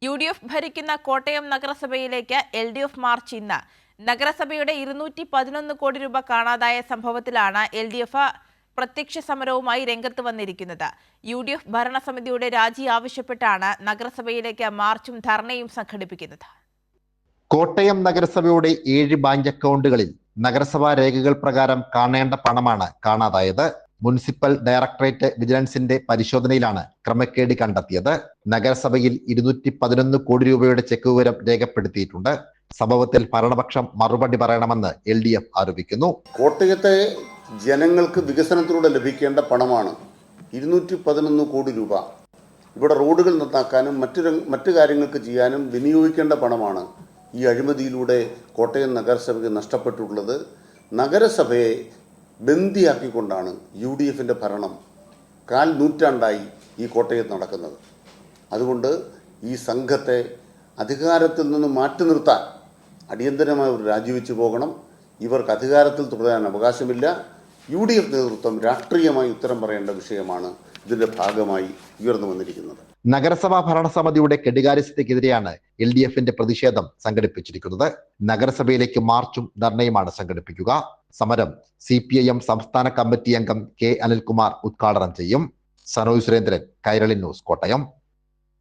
UDF ഭരിക്കുന്ന Kottayam നഗരസഭയിലേക്ക് LDF March ഇന്ന്. നഗരസഭയുടെ 211 കോടി രൂപ കാണാതായ സംഭവത്തിലാണ് LDF പ്രത്യക്ഷ സമരവുമായി രംഗത്ത് വന്നിരിക്കുന്നത്. UDF ഭരണസമിതിയുടെ രാജി ആവശ്യപ്പെട്ടാണ് നഗരസഭയിലേക്ക് മാർച്ചും ധർണയും സംഘടിപ്പിക്കുന്നത്. കോട്ടയം നഗരസഭയുടെ 7 ബാങ്ക് അക്കൗണ്ടുകളിൽ നഗരസഭാ രേഖകൾ പ്രകാരം കാണേണ്ട പണമാണ് കാണാതായത്. മുനിസിപ്പൽ ഡയറക്ടറേറ്റ് വിജിലൻസിന്റെ പരിശോധനയിലാണ് ക്രമക്കേട് കണ്ടെത്തിയത്. നഗരസഭയിൽ 211 കോടി രൂപയുടെ ചെക്ക് വിവരം രേഖപ്പെടുത്തിയിട്ടുണ്ട്. സംഭവത്തിൽ ഭരണപക്ഷം മറുപടി പറയണമെന്ന് LDF ആരോപിക്കുന്നു. കോട്ടയത്തെ ജനങ്ങൾക്ക് വികസനത്തിലൂടെ ലഭിക്കേണ്ട പണമാണ് 211 കോടി രൂപ. ഇവിടെ റോഡുകൾ നന്നാക്കാനും മറ്റു കാര്യങ്ങൾക്ക് ചെയ്യാനും വിനിയോഗിക്കേണ്ട പണമാണ് ഈ അഴിമതിയിലൂടെ കോട്ടയം നഗരസഭയ്ക്ക് നഷ്ടപ്പെട്ടിട്ടുള്ളത്. നഗരസഭയെ ബന്ദിയാക്കിക്കൊണ്ടാണ് UDFന്റെ ഭരണം 1/4 നൂറ്റാണ്ടായി ഈ കോട്ടയത്ത് നടക്കുന്നത്. അതുകൊണ്ട് ഈ സംഘത്തെ അധികാരത്തിൽ നിന്ന് മാറ്റി നിർത്താൻ അടിയന്തരമായി ഒരു രാജിവെച്ചു പോകണം. ഇവർക്ക് അധികാരത്തിൽ തുടരാൻ അവകാശമില്ല. UDF നേതൃത്വം രാഷ്ട്രീയമായി ഉത്തരം പറയേണ്ട വിഷയമാണ് ഇതിന്റെ ഭാഗമായി ഉയർന്നു വന്നിരിക്കുന്നത്. നഗരസഭാ ഭരണസമിതിയുടെ കെടുകാര്യസ്ഥതയ്ക്കെതിരെയാണ് LDFന്റെ പ്രതിഷേധം സംഘടിപ്പിച്ചിരിക്കുന്നത്. നഗരസഭയിലേക്ക് മാർച്ചും ധർണയുമാണ് സംഘടിപ്പിക്കുക. സമരം CPIM സംസ്ഥാന കമ്മിറ്റി അംഗം K. അനിൽകുമാർ ഉദ്ഘാടനം ചെയ്യും. സനോജ് സുരേന്ദ്രൻ, കൈരളി ന്യൂസ്, കോട്ടയം.